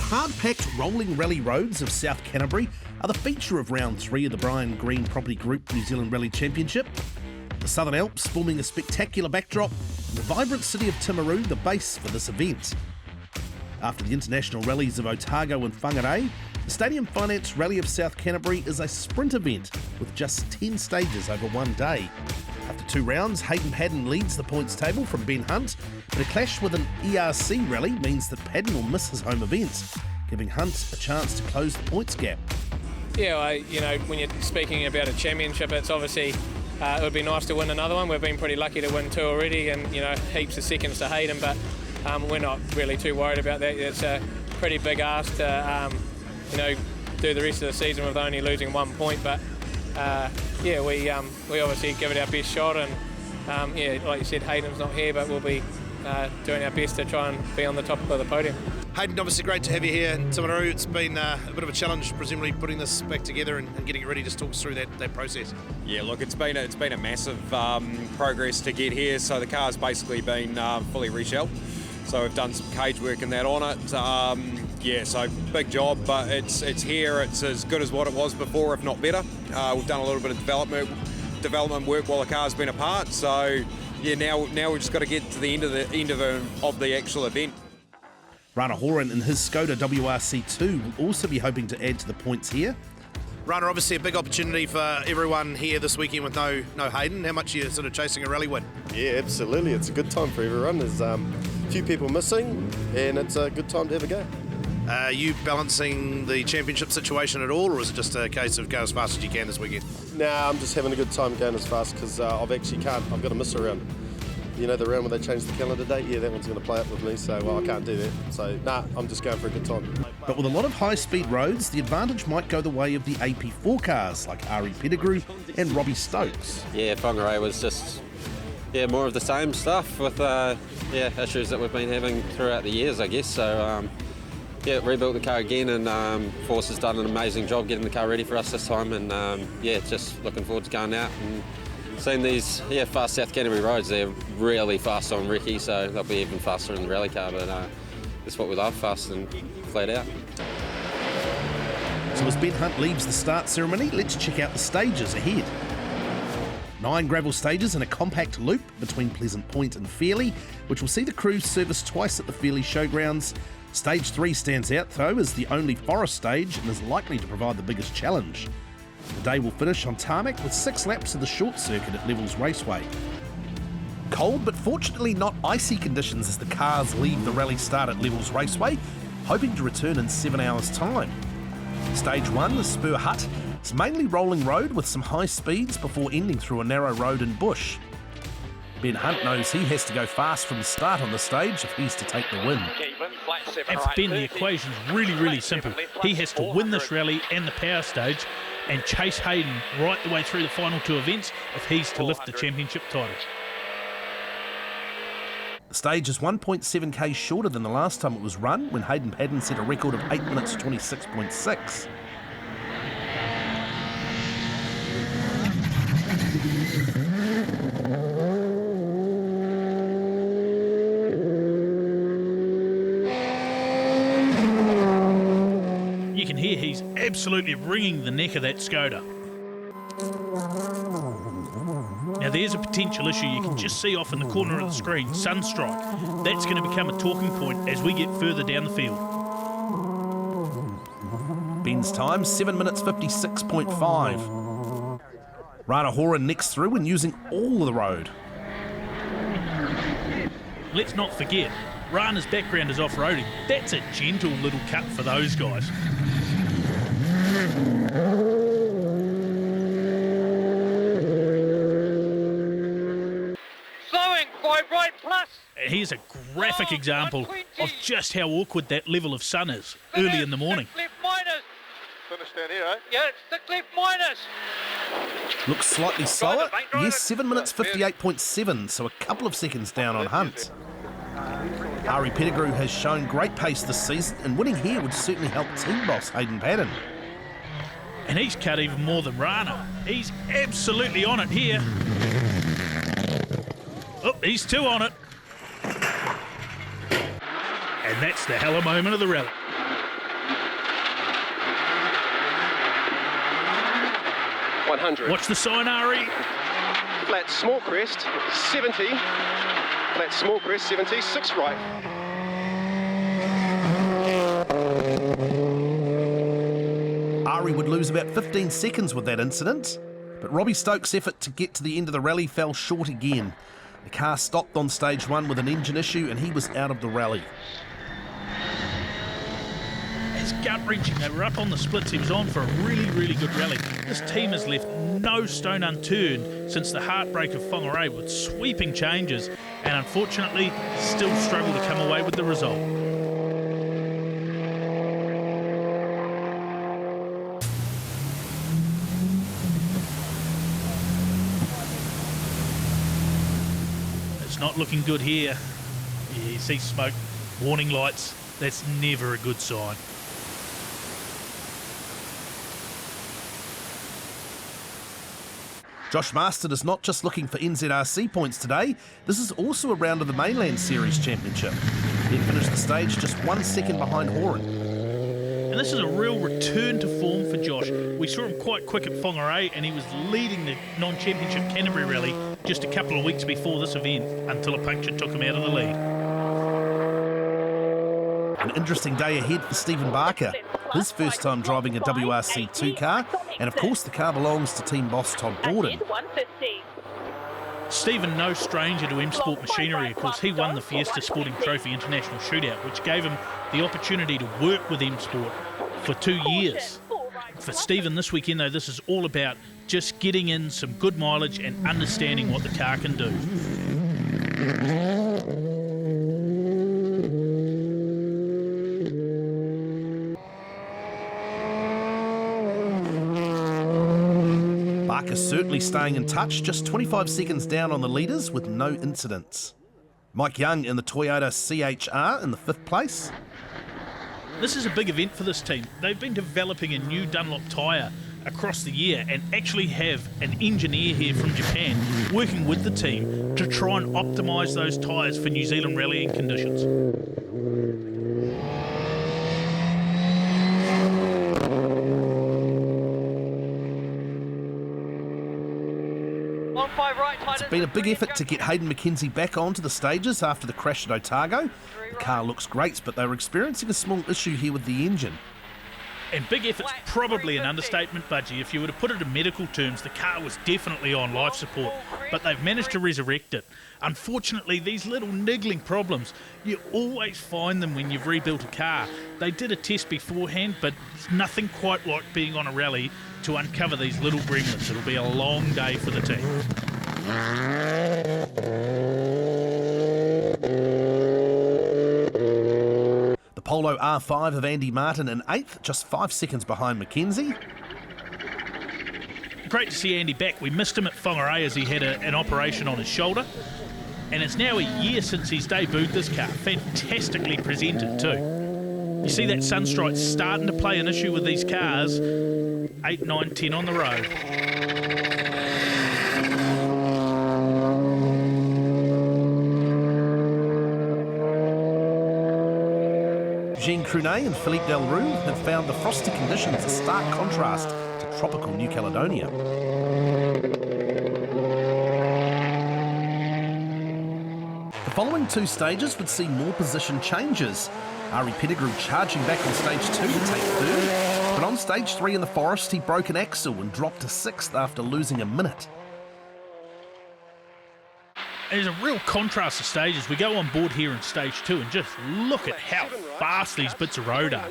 hard-packed rolling rally roads of South Canterbury are the feature of round 3 of the Brian Green Property Group New Zealand Rally Championship. The Southern Alps forming a spectacular backdrop, and the vibrant city of Timaru the base for this event. After the international rallies of Otago and Whangarei, the Stadium Finance Rally of South Canterbury is a sprint event with just 10 stages over one day. After 2 rounds, Hayden Paddon leads the points table from Ben Hunt, but a clash with an ERC rally means that Paddon will miss his home event, giving Hunt a chance to close the points gap. Yeah, when you're speaking about a championship, it's obviously it would be nice to win another one. We've been pretty lucky to win 2 already, and heaps of seconds to Hayden, but we're not really too worried about that. It's a pretty big ask to do the rest of the season with only losing 1 point, but we obviously give it our best shot, and like you said, Hayden's not here, but we'll be doing our best to try and be on the top of the podium. Hayden, obviously great to have you here in Timaru. It's been a bit of a challenge, presumably putting this back together and getting it ready. Just talk us through that process. Yeah, look, it's been a massive progress to get here. So the car's basically been fully reshelled. So we've done some cage work and that on it. So big job, but it's here. It's as good as what it was before, if not better. We've done a little bit of development work while the car's been apart. So yeah, now we've just got to get to the end of the actual event. Rana Horan in his Skoda WRC2 will also be hoping to add to the points here. Rana, obviously a big opportunity for everyone here this weekend with no Hayden. How much are you sort of chasing a rally win? Yeah, absolutely. It's a good time for everyone. There's a few people missing, and it's a good time to have a go. Are you balancing the championship situation at all, or is it just a case of go as fast as you can this weekend? Nah, I'm just having a good time going as fast because I've got to miss a round. The round where they changed the calendar date, yeah, that one's going to play up with me, so I can't do that. So, I'm just going for a good time. But with a lot of high-speed roads, the advantage might go the way of the AP4 cars like RD Pettigrew and Robbie Stokes. Yeah, Whangarei was just more of the same stuff with issues that we've been having throughout the years, I guess. So, rebuilt the car again, and Force has done an amazing job getting the car ready for us this time, and just looking forward to going out and seeing these fast South Canterbury roads. They're really fast on recce, so they'll be even faster in the rally car, but that's what we love, fast and flat out. So as Ben Hunt leaves the start ceremony, let's check out the stages ahead. 9 gravel stages in a compact loop between Pleasant Point and Fairlie, which will see the crew service twice at the Fairlie Showgrounds. Stage 3 stands out though as the only forest stage and is likely to provide the biggest challenge. The day will finish on tarmac with 6 laps of the short circuit at Levels Raceway. Cold but fortunately not icy conditions as the cars leave the rally start at Levels Raceway, hoping to return in 7 hours' time. Stage 1, the Spur Hut, is mainly rolling road with some high speeds before ending through a narrow road and bush. Ben Hunt knows he has to go fast from the start on the stage if he's to take the win. And for Ben, the equation's really simple. He has to win this rally and the power stage and chase Hayden right the way through the final 2 events if he's to lift the championship title. The stage is 1.7k shorter than the last time it was run, when Hayden Paddon set a record of 8 minutes 26.6. You can hear he's absolutely wringing the neck of that Skoda. Now there's a potential issue you can just see off in the corner of the screen, sunstrike. That's going to become a talking point as we get further down the field. Ben's time, 7 minutes 56.5. Rana Horan next through and using all of the road. Let's not forget, Rana's background is off-roading. That's a gentle little cut for those guys. Here's a graphic example of just how awkward that level of sun is early in the morning. Finish down here, eh? Yeah, it's the cliff minus. Looks slightly slower. Yes, 7 minutes 58.7, so a couple of seconds down on Hunt. Ari Pettigrew has shown great pace this season, and winning here would certainly help team boss Hayden Paddon. And he's cut even more than Rana. He's absolutely on it here. Oh, he's 2 on it. And that's the hella moment of the rally. 100. Watch the sign, Ari. Flat small crest, 70. Flat small crest, 70. 6 right. Ari would lose about 15 seconds with that incident, but Robbie Stokes' effort to get to the end of the rally fell short again. The car stopped on stage 1 with an engine issue and he was out of the rally. It's gut-wrenching. They were up on the splits. He was on for a really, really good rally. This team has left no stone unturned since the heartbreak of Whangarei with sweeping changes and unfortunately still struggle to come away with the result. It's not looking good here. Yeah, you see smoke, warning lights. That's never a good sign. Josh Marston is not just looking for NZRC points today, this is also a round of the Mainland Series Championship. He finished the stage just 1 second behind Horan. And this is a real return to form for Josh. We saw him quite quick at Whangarei and he was leading the non-championship Canterbury rally just a couple of weeks before this event until a puncture took him out of the lead. An interesting day ahead for Stephen Barker. His first time driving a WRC2 car, and of course the car belongs to team boss Todd Gordon. Stephen, no stranger to M Sport machinery, of course. He won the Fiesta Sporting Trophy International Shootout, which gave him the opportunity to work with M Sport for 2 years. For Stephen this weekend, though, this is all about just getting in some good mileage and understanding what the car can do. Barker's certainly staying in touch, just 25 seconds down on the leaders with no incidents. Mike Young in the Toyota CHR in the 5th place. This is a big event for this team. They've been developing a new Dunlop tyre across the year and actually have an engineer here from Japan working with the team to try and optimise those tyres for New Zealand rallying conditions. It's been a big effort to get Hayden McKenzie back onto the stages after the crash at Otago. The car looks great, but they were experiencing a small issue here with the engine. And big effort's probably an understatement, Budgie. If you were to put it in medical terms, the car was definitely on life support, but they've managed to resurrect it. Unfortunately, these little niggling problems, you always find them when you've rebuilt a car. They did a test beforehand, but it's nothing quite like being on a rally to uncover these little gremlins. It'll be a long day for the team. The Polo R5 of Andy Martin in 8th, just 5 seconds behind McKenzie. Great to see Andy back. We missed him at Whangarei as he had an operation on his shoulder. And it's now a year since he's debuted this car. Fantastically presented too. You see that sunstripe starting to play an issue with these cars. 8, 9, 10 on the road. Jean Crunet and Philippe Delroux have found the frosty conditions a stark contrast to tropical New Caledonia. The following 2 stages would see more position changes. Ari Pettigrew charging back on stage 2 to take 3rd, but on stage 3 in the forest he broke an axle and dropped to 6th after losing a minute. There's a real contrast of stages. We go on board here in stage 2 and just look at how fast these bits of road are.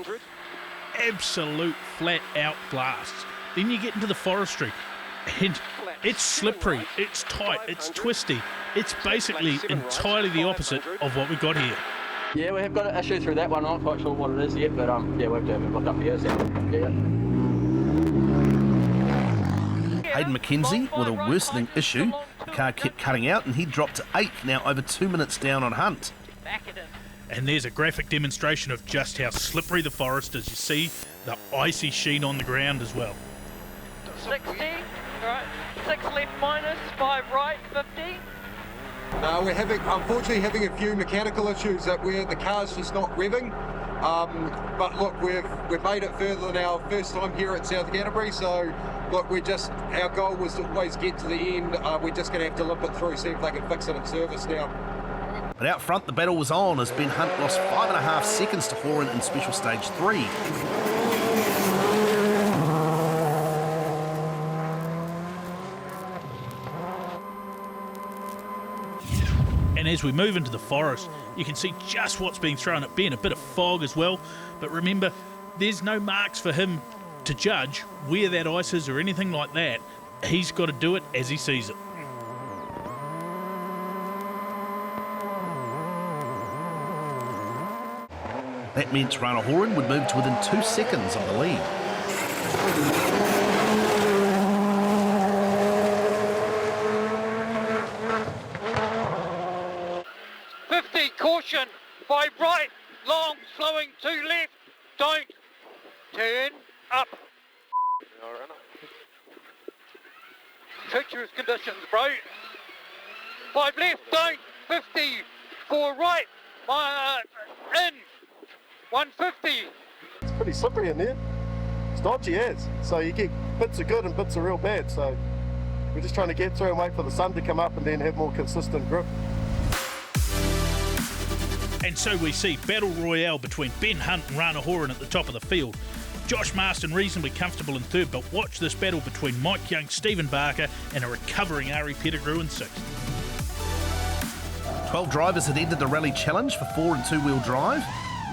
Absolute flat out blasts. Then you get into the forestry and it's slippery, it's tight, it's twisty. It's basically entirely the opposite of what we've got here. Yeah, we have got an issue through that one. I'm not quite sure what it is yet, but yeah, we have to have a look up here. So, yeah. Hayden McKenzie with a worsening issue. The car kept cutting out and he dropped to 8th, now over 2 minutes down on Hunt. And there's a graphic demonstration of just how slippery the forest is. You see the icy sheen on the ground as well. 60, right, 6 left minus, 5 right, 50. We're unfortunately having a few mechanical issues that where the car's just not revving. But look, we've made it further than our first time here at South Canterbury, so look, our goal was to always get to the end. We're just going to have to limp it through, see if they can fix it in service now. But out front, the battle was on as Ben Hunt lost 5.5 seconds to Horan in Special Stage 3. And as we move into the forest, you can see just what's being thrown at Ben, a bit of fog as well. But remember, there's no marks for him to judge where that ice is or anything like that. He's got to do it as he sees it. That meant Rana Horan would move to within 2 seconds of the lead. Caution, 5 right, long, slowing, 2 left, don't, turn, up. Treacherous conditions, bro. 5 left, don't, 50, 4 right, in, 150. It's pretty slippery in there. It's dodgy as. So you get bits are good and bits are real bad. So we're just trying to get through and wait for the sun to come up and then have more consistent grip. And so we see battle royale between Ben Hunt and Rana Horan at the top of the field. Josh Marston reasonably comfortable in third, but watch this battle between Mike Young, Stephen Barker and a recovering Ari Pettigrew in sixth. 12 drivers had entered the Rally Challenge for 4 and 2-wheel drive.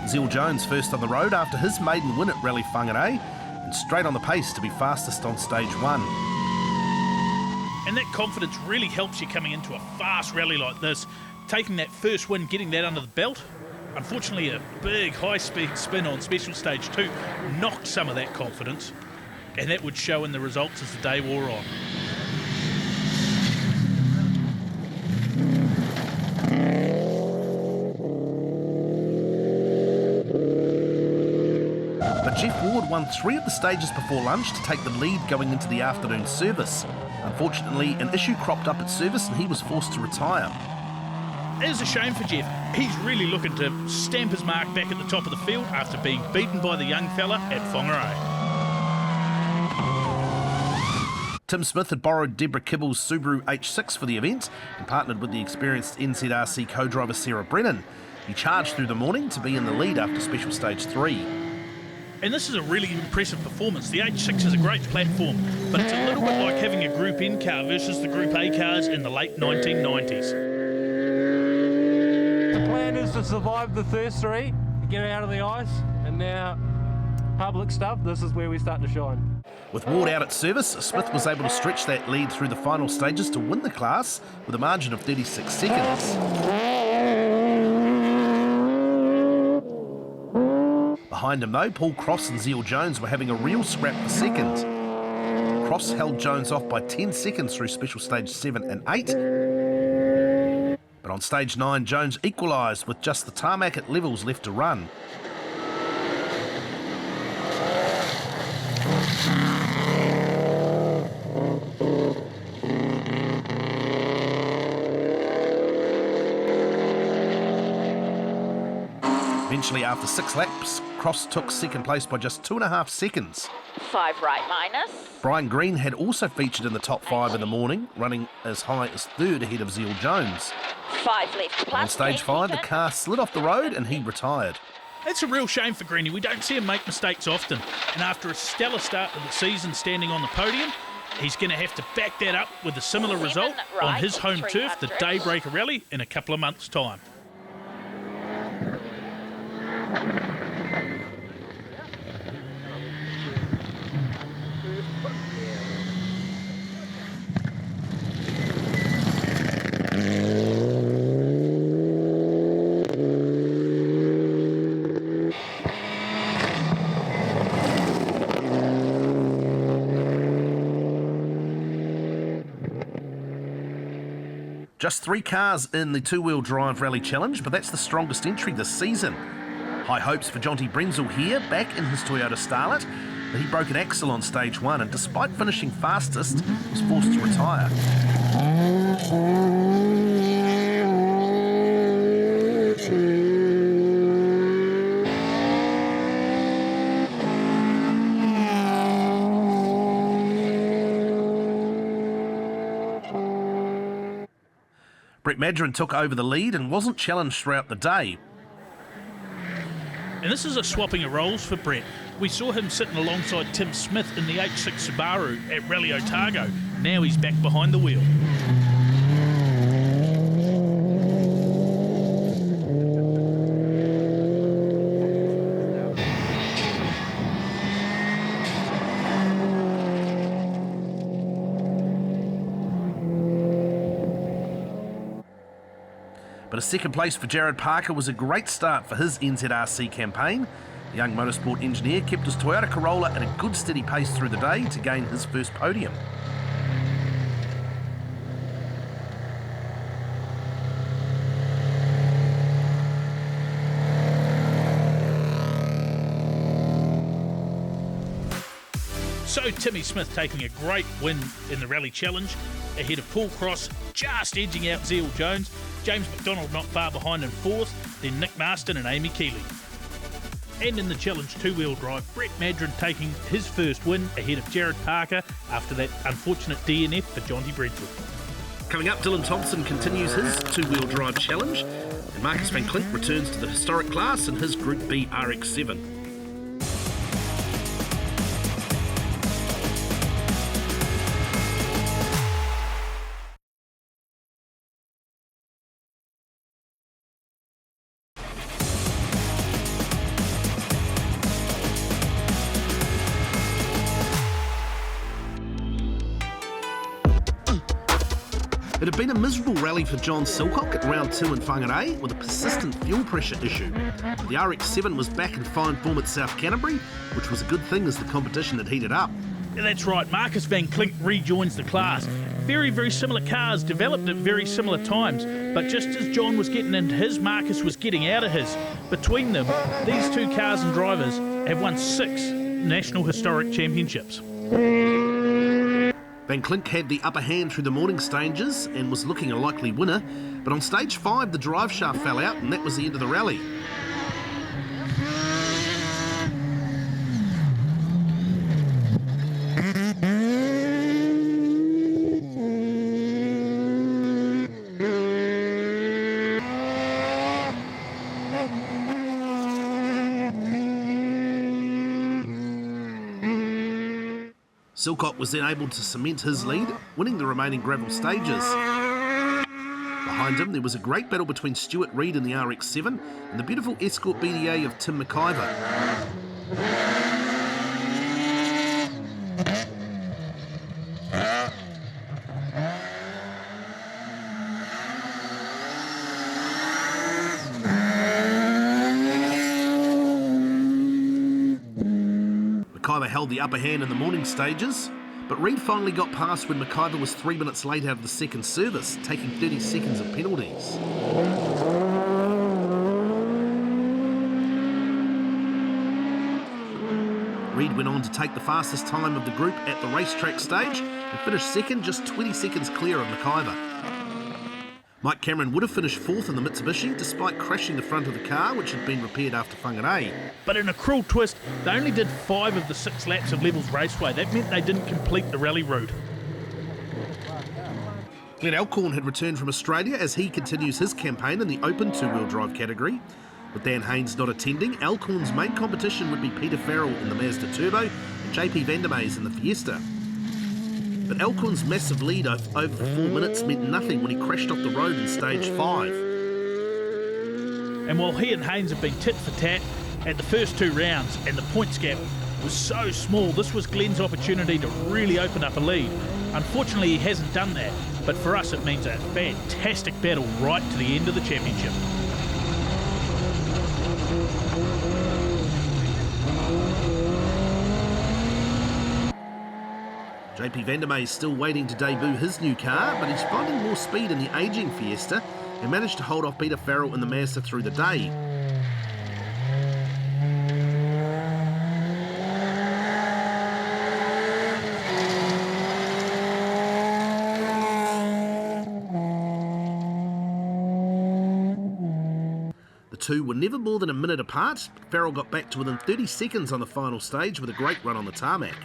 Zeal Jones first on the road after his maiden win at Rally Whangarei, and straight on the pace to be fastest on stage 1. And that confidence really helps you coming into a fast rally like this. Taking that first win, getting that under the belt. Unfortunately, a big high-speed spin on Special Stage 2 knocked some of that confidence, and that would show in the results as the day wore on. But Jeff Ward won 3 of the stages before lunch to take the lead going into the afternoon service. Unfortunately, an issue cropped up at service and he was forced to retire. It is a shame for Jeff. He's really looking to stamp his mark back at the top of the field after being beaten by the young fella at Whangarei. Tim Smith had borrowed Deborah Kibble's Subaru H6 for the event and partnered with the experienced Nzrc co-driver Sarah Brennan. He charged through the morning to be in the lead after Special Stage 3. And this is a really impressive performance. The H6 is a great platform, but it's a little bit like having a Group N car versus the Group A cars in the late 1990s. The plan is to survive the first 3, get out of the ice, and now public stuff, this is where we start to shine. With Ward out at service, Smith was able to stretch that lead through the final stages to win the class with a margin of 36 seconds. Behind him though, Paul Cross and Zeal Jones were having a real scrap for second. Cross held Jones off by 10 seconds through Special Stage 7 and 8. But on Stage 9, Jones equalised with just the tarmac at levels left to run. Eventually, after 6 laps, Cross took second place by just 2.5 seconds. 5 right minus. Brian Green had also featured in the top 5 in the morning, running as high as third ahead of Zeal Jones. 5 left plus. On stage 5, the car slid off the road and he retired. It's a real shame for Greenie. We don't see him make mistakes often. And after a stellar start to the season standing on the podium, he's going to have to back that up with a similar result on his home turf, the Daybreaker Rally, in a couple of months' time. Just 3 cars in the 2-wheel drive Rally Challenge, but that's the strongest entry this season. High hopes for Jonty Brenzel here, back in his Toyota Starlet, but he broke an axle on stage 1 and despite finishing fastest, was forced to retire. Brett Madron took over the lead and wasn't challenged throughout the day. And this is a swapping of roles for Brett. We saw him sitting alongside Tim Smith in the H6 Subaru at Rally Otago. Now he's back behind the wheel. But a second place for Jared Parker was a great start for his Nzrc campaign. The young motorsport engineer kept his Toyota Corolla at a good steady pace through the day to gain his first podium. So Timmy Smith taking a great win in the Rally Challenge ahead of Paul Cross, just edging out Zeal Jones. James McDonald not far behind in fourth, then Nick Marston and Amy Keeley. And in the Challenge two-wheel drive, Brett Madron taking his first win ahead of Jared Parker after that unfortunate DNF for Jonty Brentford. Coming up, Dylan Thompson continues his two-wheel drive challenge, and Marcus van Klink returns to the historic class in his Group B RX7. It had been a miserable rally for John Silcock at round 2 in Whangarei with a persistent fuel pressure issue. The RX7 was back in fine form at South Canterbury, which was a good thing as the competition had heated up. Yeah, that's right, Marcus van Klink rejoins the class. Very, very similar cars, developed at very similar times, but just as John was getting into his, Marcus was getting out of his. Between them, these two cars and drivers have won 6 National Historic Championships. Van Klink had the upper hand through the morning stages and was looking a likely winner, but on stage 5 the drive shaft fell out and that was the end of the rally. Silcock was then able to cement his lead, winning the remaining gravel stages. Behind him, there was a great battle between Stuart Reid in the RX-7 and the beautiful Escort BDA of Tim McIver. McIver held the upper hand in the morning stages, but Reid finally got past when McIver was 3 minutes late out of the second service, taking 30 seconds of penalties. Reid went on to take the fastest time of the group at the racetrack stage and finished second, just 20 seconds clear of McIver. Mike Cameron would have finished 4th in the Mitsubishi despite crashing the front of the car, which had been repaired after Whangarei. But in a cruel twist, they only did 5 of the 6 laps of Levels Raceway. That meant they didn't complete the rally route. Glenn Alcorn had returned from Australia as he continues his campaign in the open two-wheel drive category. With Dan Haynes not attending, Alcorn's main competition would be Peter Farrell in the Mazda Turbo and JP Vandermees in the Fiesta. But Alcorn's massive lead over 4 minutes meant nothing when he crashed off the road in stage 5. And while he and Haynes have been tit for tat at the first 2 rounds and the points gap was so small, this was Glenn's opportunity to really open up a lead. Unfortunately, he hasn't done that, but for us it means a fantastic battle right to the end of the championship. JP Vandermees is still waiting to debut his new car, but he's finding more speed in the ageing Fiesta and managed to hold off Peter Farrell in the Mazda through the day. The two were never more than a minute apart. Farrell got back to within 30 seconds on the final stage with a great run on the tarmac.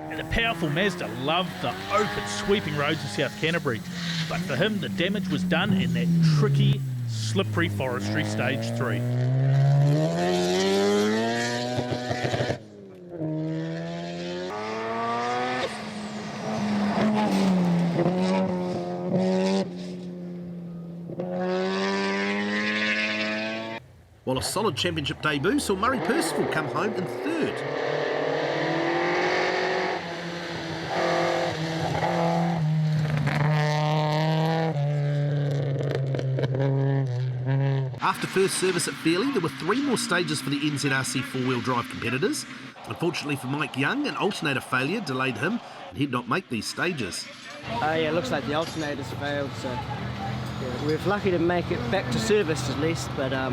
And the powerful Mazda loved the open, sweeping roads of South Canterbury, but for him the damage was done in that tricky, slippery forestry Stage 3. While a solid championship debut saw Murray Percival come home in third. After first service at Fairley, there were 3 more stages for the Nzrc four-wheel drive competitors. Unfortunately for Mike Young, an alternator failure delayed him and he'd not make these stages. Yeah, it looks like the alternators failed, so yeah, we're lucky to make it back to service at least, but by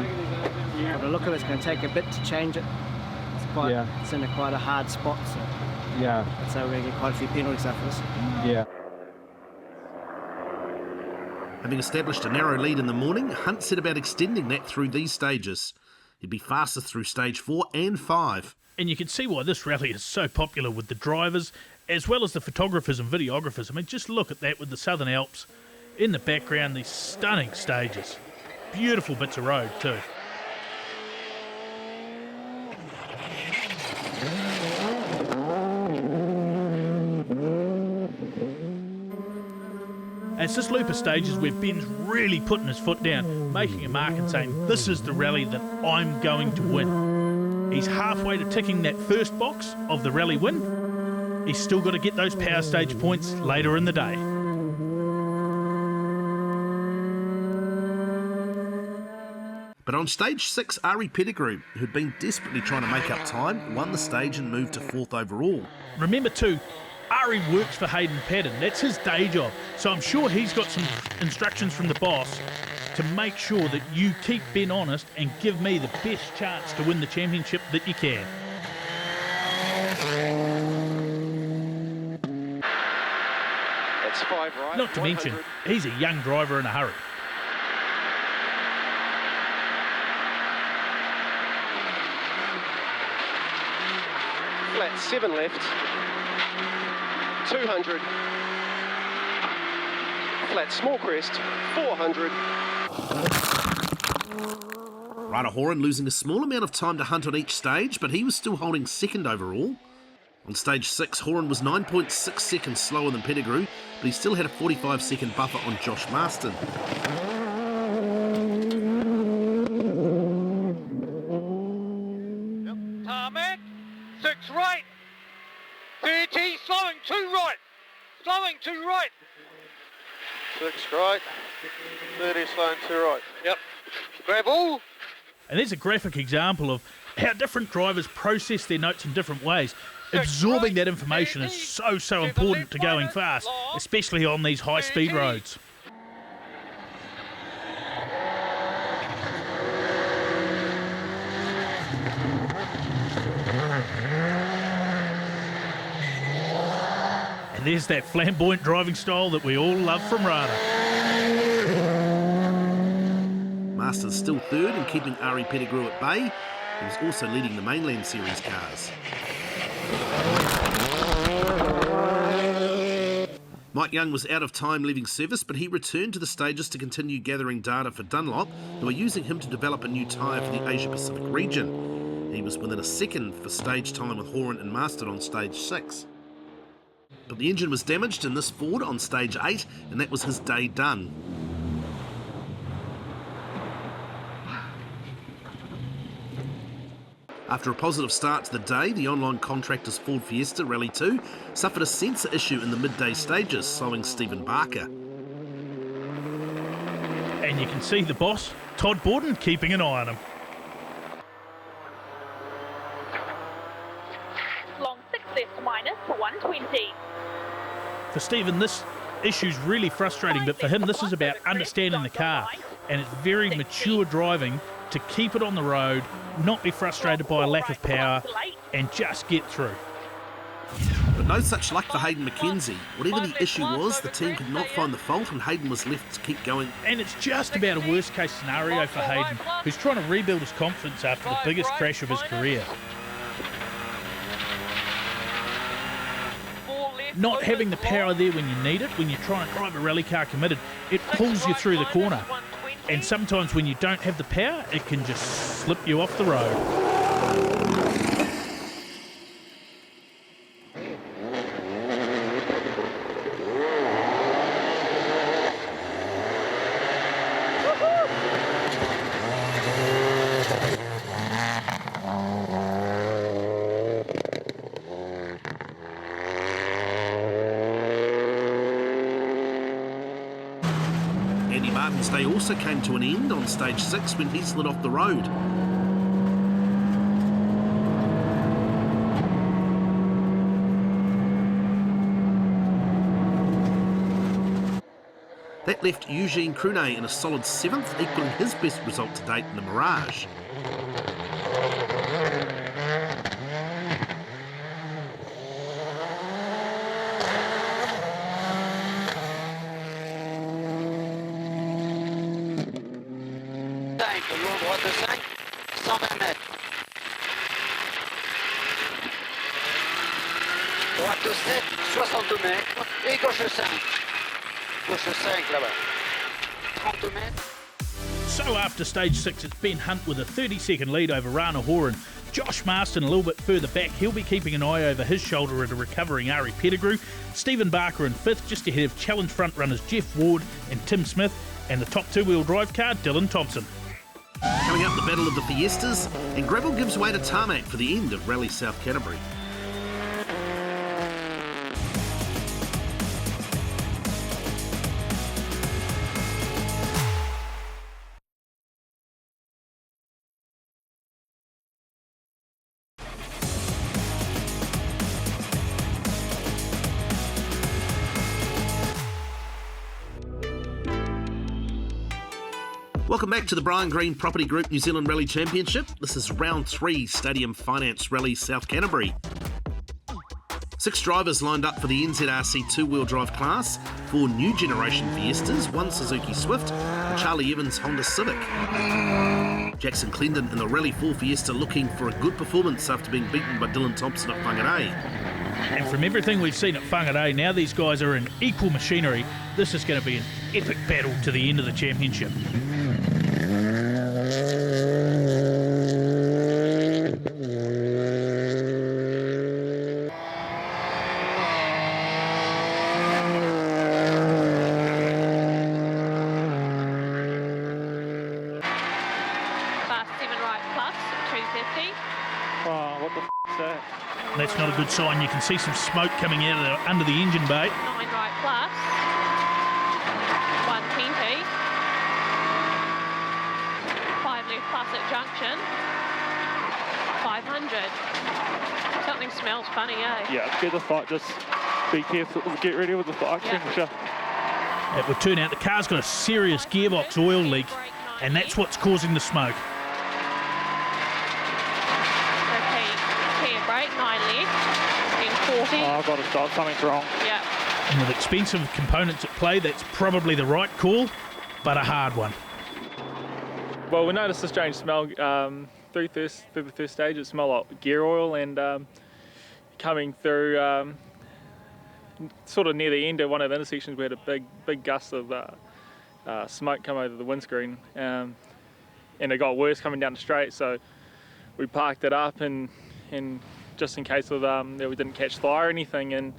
the look of it, it's going to take a bit to change it. It's in quite a hard spot, so that's how we're going to get quite a few penalties after this. Having established a narrow lead in the morning, Hunt set about extending that through these stages. He'd be fastest through stage 4 and 5. And you can see why this rally is so popular with the drivers, as well as the photographers and videographers. I mean, just look at that with the Southern Alps in the background, these stunning stages. Beautiful bits of road too. And it's this loop of stages where Ben's really putting his foot down, making a mark and saying, this is the rally that I'm going to win. He's halfway to ticking that first box of the rally win. He's still got to get those power stage points later in the day. But on stage 6, Ari Pettigrew, who'd been desperately trying to make up time, won the stage and moved to 4th overall. Remember too, Ari works for Hayden Paddon. That's his day job. So I'm sure he's got some instructions from the boss to make sure that you keep Ben honest and give me the best chance to win the championship that you can. That's 5 right. Not to mention, he's a young driver in a hurry. Flat 7 left. 200. Flat small crest. 400. Ryder Horan losing a small amount of time to Hunt on each stage, but he was still holding 2nd overall. On stage 6, Horan was 9.6 seconds slower than Pettigrew, but he still had a 45-second buffer on Josh Marston. Tarmac, 6 right, 30, slowing 2 right, slowing 2 right. 6 right, 30 slowing 2 right. Yep. Gravel. And there's a graphic example of how different drivers process their notes in different ways. Absorbing that information is so important to going fast, especially on these high-speed roads. And there's that flamboyant driving style that we all love from Rada. Masters still 3rd and keeping Ari Pettigrew at bay. He was also leading the Mainland Series cars. Mike Young was out of time leaving service, but he returned to the stages to continue gathering data for Dunlop, who are using him to develop a new tyre for the Asia-Pacific region. He was within a second for stage time with Horan and Marston on stage 6. But the engine was damaged in this Ford on stage 8, and that was his day done. After a positive start to the day, the online contractor's Ford Fiesta Rally 2 suffered a sensor issue in the midday stages, slowing Stephen Barker. And you can see the boss, Todd Borden, keeping an eye on him. Long 6 left minus 120. For Stephen, this issue's really frustrating, but for him, this is about understanding the car. And it's very mature driving to keep it on the road, not be frustrated by a lack of power, and just get through. But no such luck for Hayden McKenzie. Whatever the issue was, the team could not find the fault and Hayden was left to keep going. And it's just about a worst case scenario for Hayden, who's trying to rebuild his confidence after the biggest crash of his career. Not having the power there when you need it, when you're trying to drive a rally car committed, it pulls you through the corner. And sometimes when you don't have the power, it can just slip you off the road. Andy Martin's day also came to an end on stage 6 when he slid off the road. That left Eugene Crunet in a solid 7th, equalling his best result to date in the Mirage. Droit de 5, 120 mètres. Droite de 7, 62 mètres. Et gauche 5. Gauche 5 là-bas. 30 mètres. So after stage 6, it's Ben Hunt with a 30-second lead over Rana Horan. Josh Marston a little bit further back. He'll be keeping an eye over his shoulder at a recovering Ari Pettigrew. Stephen Barker in 5th, just ahead of challenge front runners Jeff Ward and Tim Smith, and the top two-wheel drive car, Dylan Thompson. Coming up, the battle of the Fiestas, and gravel gives way to tarmac for the end of Rally South Canterbury. Welcome back to the Brian Green Property Group New Zealand Rally Championship. This is round 3, Stadium Finance Rally South Canterbury. 6 drivers lined up for the Nzrc two-wheel drive class, 4 new generation Fiestas, 1 Suzuki Swift, and Charlie Evans' Honda Civic. Jackson Clendon in the Rally 4 Fiesta looking for a good performance after being beaten by Dylan Thompson at Whangarei. And from everything we've seen at Whangarei, now these guys are in equal machinery. This is going to be an epic battle to the end of the championship. That's not a good sign. You can see some smoke coming out of under the engine bay. 9 right plus, 120, 5 left plus at junction, 500. Something smells funny, eh? Yeah, get the fire, just be careful, get ready with the fire extinguisher. It would turn out the car's got a serious gearbox oil leak, and that's what's causing the smoke. Brake, 9 left, in 40. Oh, I've got to stop, something's wrong. Yeah. And with expensive components at play, that's probably the right call, but a hard one. Well, we noticed a strange smell through the first stage. It smelled like gear oil, and coming through sort of near the end of one of the intersections, we had a big gust of smoke come over the windscreen, and it got worse coming down the straight, so we parked it up and just in case of that we didn't catch fire or anything, and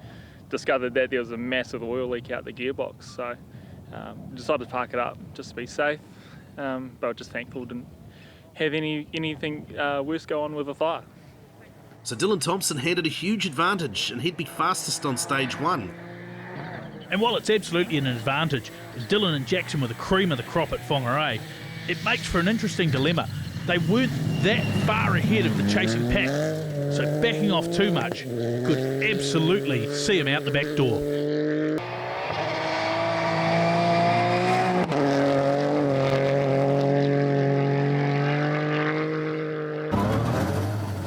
discovered that there was a massive oil leak out the gearbox, so decided to park it up just to be safe, but we're just thankful we didn't have anything worse go on with the fire. So Dylan Thompson handed a huge advantage, and he'd be fastest on stage 1. And while it's absolutely an advantage, Dylan and Jackson were the cream of the crop at Whangarei, it makes for an interesting dilemma. They weren't that far ahead of the chasing pack, so backing off too much could absolutely see them out the back door.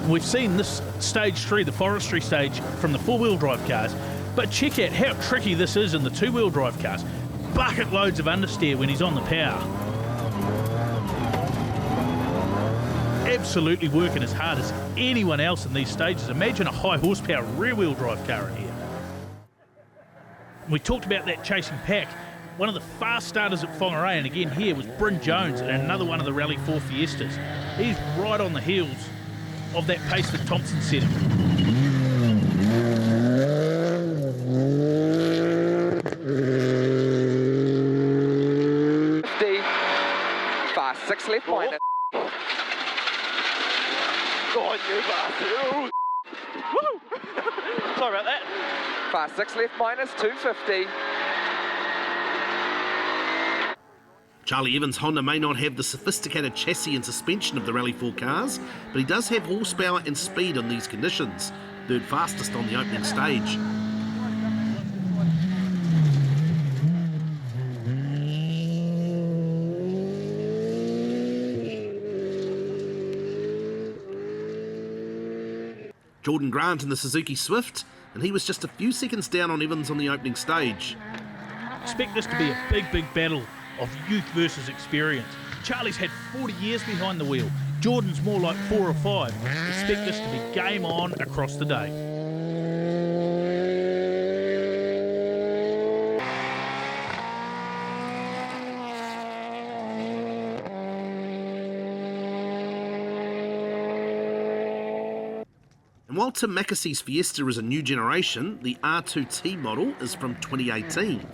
We've seen this stage 3, the forestry stage, from the 4-wheel drive cars, but check out how tricky this is in the 2-wheel drive cars. Bucket loads of understeer when he's on the power. Absolutely working as hard as anyone else in these stages. Imagine a high horsepower rear wheel drive car in here. We talked about that chasing pack. One of the fast starters at Whangarei, and again here, was Bryn Jones and another one of the Rally 4 Fiestas. He's right on the heels of that pace that Thompson set him. Fast 6 left minus. Go on, you bastard. Woo! Sorry about that. Fast 6 left minus 250. Charlie Evans' Honda may not have the sophisticated chassis and suspension of the Rally 4 cars, but he does have horsepower and speed in these conditions, third fastest on the opening stage. Jordan Grant in the Suzuki Swift, and he was just a few seconds down on Evans on the opening stage. Expect this to be a big battle of youth versus experience. Charlie's had 40 years behind the wheel. Jordan's more like 4 or 5. Expect this to be game on across the day. And while Tim Mackessy's Fiesta is a new generation, the R2T model is from 2018.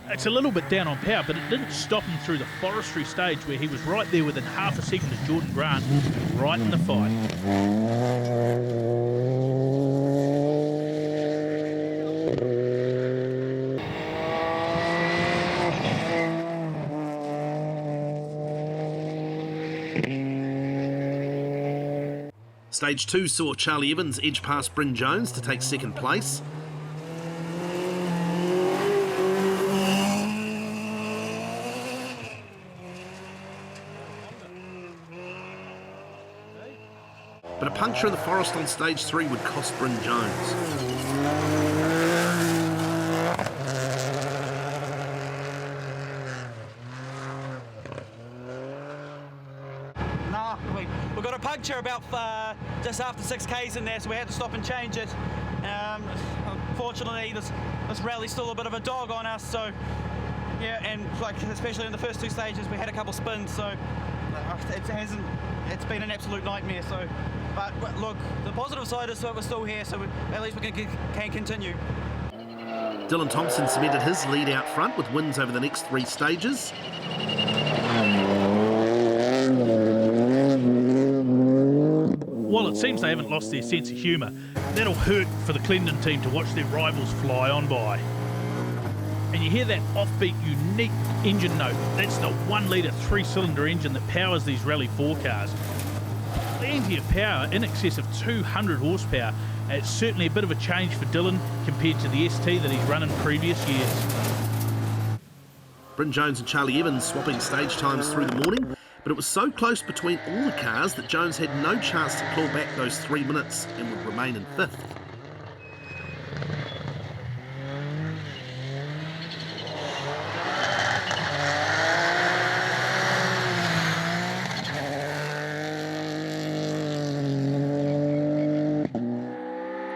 It's a little bit down on power, but it didn't stop him through the forestry stage where he was right there within half a second of Jordan Grant, right in the fight. Stage 2 saw Charlie Evans edge past Bryn Jones to take second place. But a puncture in the forest on stage 3 would cost Bryn Jones. No, we got a puncture about just after 6 Ks in there, so we had to stop and change it. Unfortunately, this rally's still a bit of a dog on us, so yeah, and like especially in the first 2 stages, we had a couple spins, so it's been an absolute nightmare. So, but look, the positive side is that we're still here, so at least we can continue. Dylan Thompson cemented his lead out front with wins over the next 3 stages. While it seems they haven't lost their sense of humour, that'll hurt for the Clendon team to watch their rivals fly on by. And you hear that offbeat, unique engine note. That's the 1 litre 3-cylinder engine that powers these Rally 4 cars. Plenty of power, in excess of 200 horsepower. It's certainly a bit of a change for Dylan compared to the ST that he's run in previous years. Bryn Jones and Charlie Evans swapping stage times through the morning, but it was so close between all the cars that Jones had no chance to claw back those 3 minutes and would remain in 5th.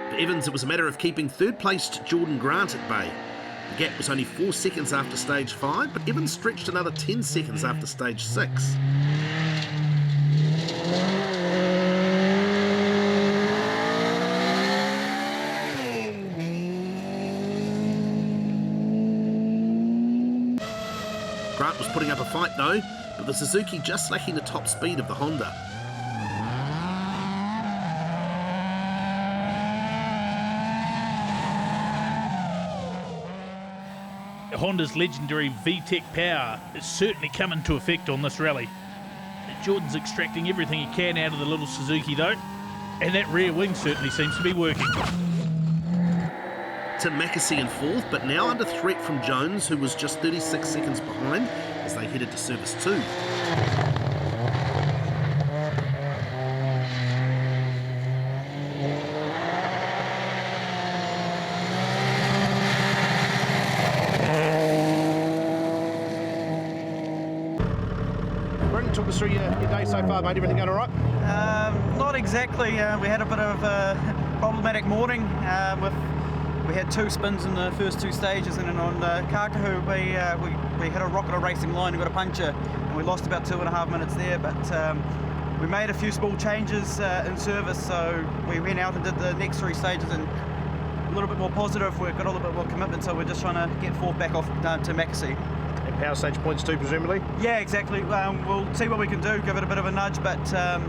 For Evans, it was a matter of keeping third-placed Jordan Grant at bay. The gap was only 4 seconds after stage 5, but Evans stretched another 10 seconds after stage 6. Grant was putting up a fight though, but the Suzuki just lacking the top speed of the Honda. Honda's legendary VTEC power is certainly come into effect on this rally. Jordan's extracting everything he can out of the little Suzuki though, and that rear wing certainly seems to be working. Tim Mackessy in 4th, but now under threat from Jones, who was just 36 seconds behind as they headed to service 2. Talk us through your day so far, mate. Everything going all right? Not exactly. We had a bit of a problematic morning with we had 2 spins in the first 2 stages, and then on Kakahu we hit a rock at a racing line and got a puncture, and we lost about 2.5 minutes there, but we made a few small changes in service, so we went out and did the next 3 stages and a little bit more positive. We've got a little bit more commitment, so we're just trying to get forth back off to Mackesy. And power stage points too, presumably? Yeah, exactly. We'll see what we can do, give it a bit of a nudge, but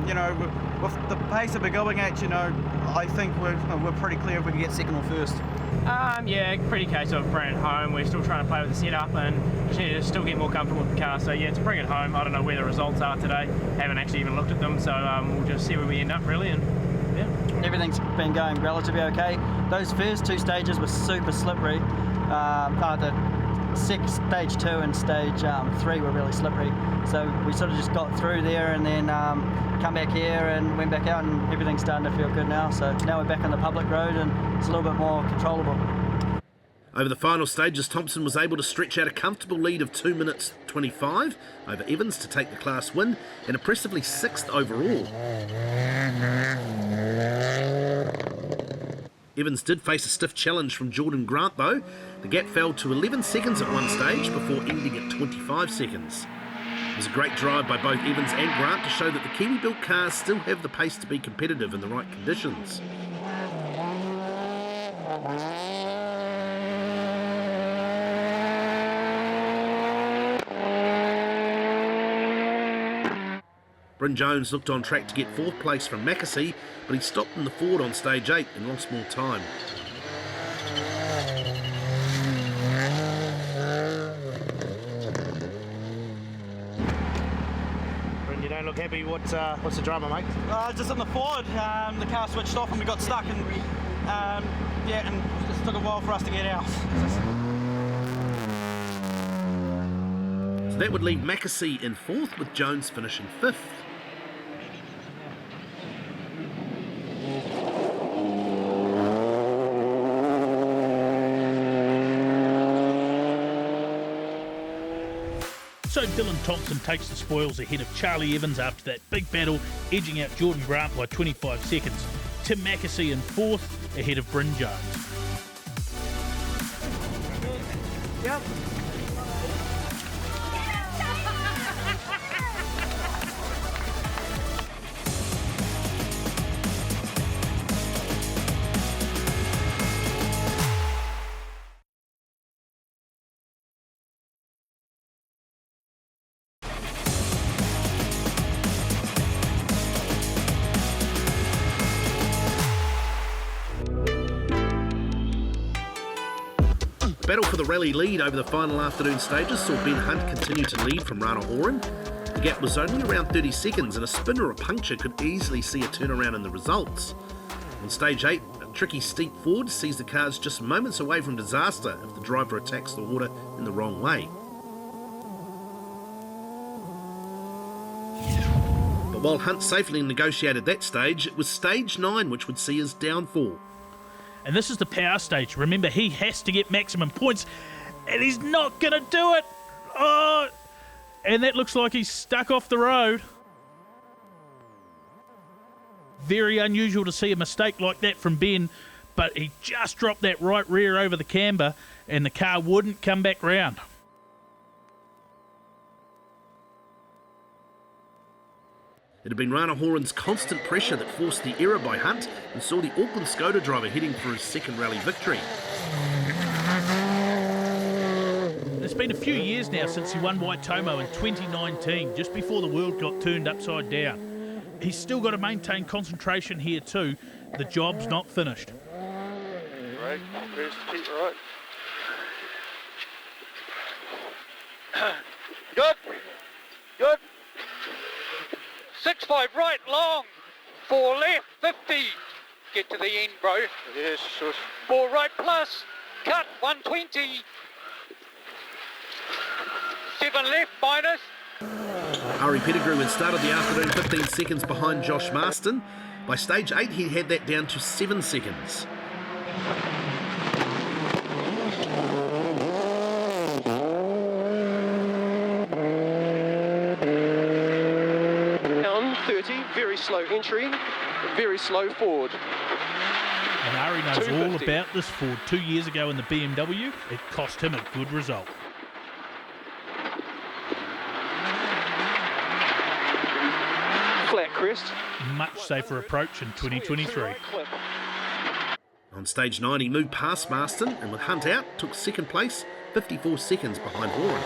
you know, with the pace that we're going at, you know, I think we're pretty clear if we can get second or first. Yeah, pretty case of bringing it home. We're still trying to play with the setup and just need to still get more comfortable with the car. So yeah, to bring it home. I don't know where the results are today. Haven't actually even looked at them, so we'll just see where we end up really. And yeah, everything's been going relatively okay. Those first 2 stages were super slippery. Stage 2 and stage 3 were really slippery. So we sort of just got through there and then come back here and went back out, and everything's starting to feel good now. So now we're back on the public road and it's a little bit more controllable. Over the final stages, Thompson was able to stretch out a comfortable lead of 2 minutes 25 over Evans to take the class win, and impressively 6th overall. Evans did face a stiff challenge from Jordan Grant though. The gap fell to 11 seconds at one stage before ending at 25 seconds. It was a great drive by both Evans and Grant to show that the Kiwi-built cars still have the pace to be competitive in the right conditions. Bryn Jones looked on track to get 4th place from Mackesy, but he stopped in the Ford on stage 8 and lost more time. Bryn, you don't look happy. What's the drama, mate? Just in the Ford, the car switched off and we got stuck, and yeah, and it just took a while for us to get out. So that would leave Mackesy in 4th, with Jones finishing 5th. So Dylan Thompson takes the spoils ahead of Charlie Evans after that big battle, edging out Jordan Grant by 25 seconds. Tim Mackesy in 4th, ahead of Bryn Jones. Yep. Battle for the rally lead over the final afternoon stages saw Ben Hunt continue to lead from Rana Horan. The gap was only around 30 seconds, and a spin or a puncture could easily see a turnaround in the results. On stage 8, a tricky steep Ford sees the cars just moments away from disaster if the driver attacks the water in the wrong way. But while Hunt safely negotiated that stage, it was stage 9 which would see his downfall. And this is the power stage. Remember, he has to get maximum points, and he's not going to do it. Oh, and that looks like he's stuck off the road. Very unusual to see a mistake like that from Ben, but he just dropped that right rear over the camber, and the car wouldn't come back round. It had been Rana Horan's constant pressure that forced the error by Hunt and saw the Auckland Skoda driver heading for his second rally victory. It's been a few years now since he won Waitomo in 2019, just before the world got turned upside down. He's still got to maintain concentration here too. The job's not finished. Right, Chris, keep right. Good. Good. 6-5 right, long. 4 left, 50. Get to the end, bro. Yes, sure. 4 right plus. Cut, 120. 7 left minus. Ari Pettigrew had started the afternoon 15 seconds behind Josh Marston. By stage 8, he had that down to 7 seconds. Down 30, very slow entry, very slow forward. And Ari knows all about this Ford. 2 years ago in the BMW, it cost him a good result. Flat crest. Much safer approach in 2023. On stage 9, he moved past Marston and with Hunt out, took second place, 54 seconds behind Horan.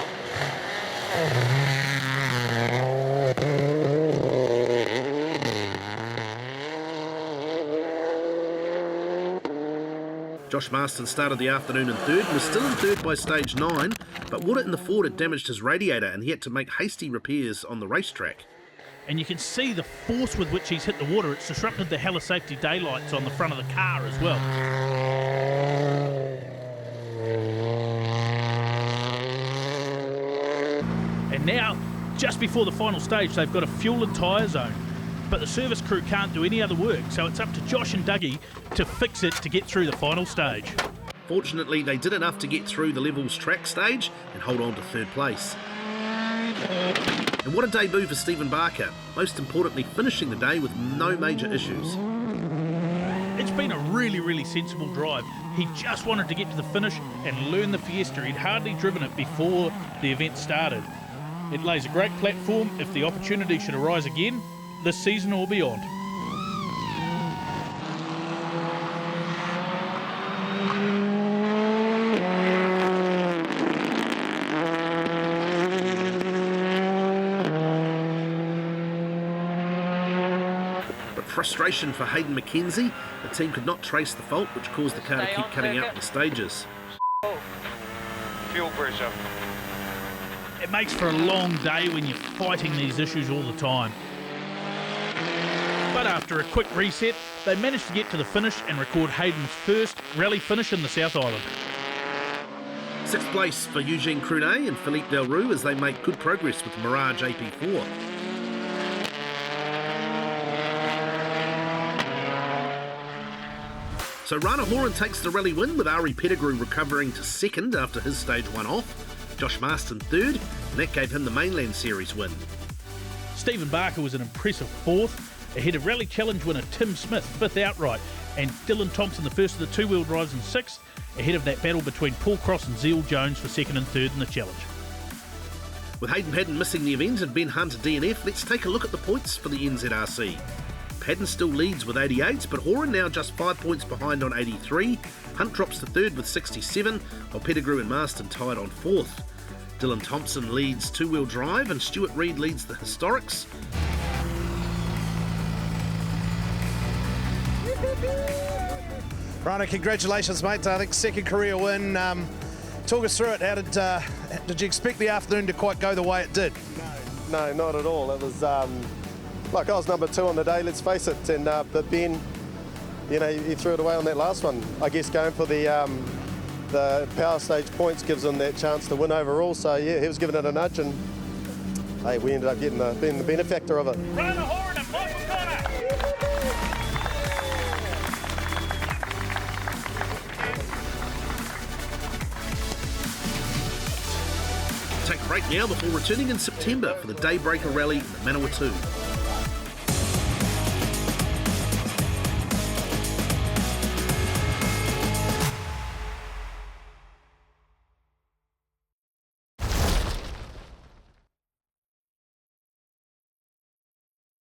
Josh Marston started the afternoon in third and was still in third by stage 9, but water in the Ford had damaged his radiator and he had to make hasty repairs on the racetrack. And you can see the force with which he's hit the water. It's disrupted the hella safety daylights on the front of the car as well. And now, just before the final stage, they've got a fuel and tyre zone. But the service crew can't do any other work, so it's up to Josh and Dougie to fix it to get through the final stage. Fortunately, they did enough to get through the levels track stage and hold on to third place. And what a debut for Stephen Barker, most importantly finishing the day with no major issues. It's been a really sensible drive. He just wanted to get to the finish and learn the Fiesta. He'd hardly driven it before the event started. It lays a great platform if the opportunity should arise again, this season or beyond. Frustration for Hayden McKenzie. The team could not trace the fault, which caused the car to keep cutting out the stages. Fuel pressure. It makes for a long day when you're fighting these issues all the time. But after a quick reset, they managed to get to the finish and record Hayden's first rally finish in the South Island. Sixth place for Eugene Crunet and Philippe Delroux as they make good progress with the Mirage AP4. So Rana Horan takes the rally win with Ari Pettigrew recovering to second after his stage 1 off, Josh Marston third, and that gave him the Mainland Series win. Stephen Barker was an impressive fourth, ahead of Rally Challenge winner Tim Smith, fifth outright, and Dylan Thompson, the first of the two-wheel drives, in sixth, ahead of that battle between Paul Cross and Zeal Jones for second and third in the challenge. With Hayden Paddon missing the event and Ben Hunter DNF, let's take a look at the points for the NZRC. Paddon still leads with 88, but Horan now just 5 points behind on 83. Hunt drops to third with 67, while Pettigrew and Marston tied on fourth. Dylan Thompson leads two-wheel drive and Stuart Reid leads the Historics. Rana, congratulations, mate. I think second career win. Talk us through it. How did you expect the afternoon to quite go the way it did? No, not at all. It was like I was number 2 on the day, let's face it. And but Ben, you know, he threw it away on that last one. I guess going for the power stage points gives him that chance to win overall. So yeah, he was giving it a nudge, and hey, we ended up being the benefactor of it. Rana Horan and Michael Connor. Take a break now before returning in September for the Daybreaker Rally in the Manawatu.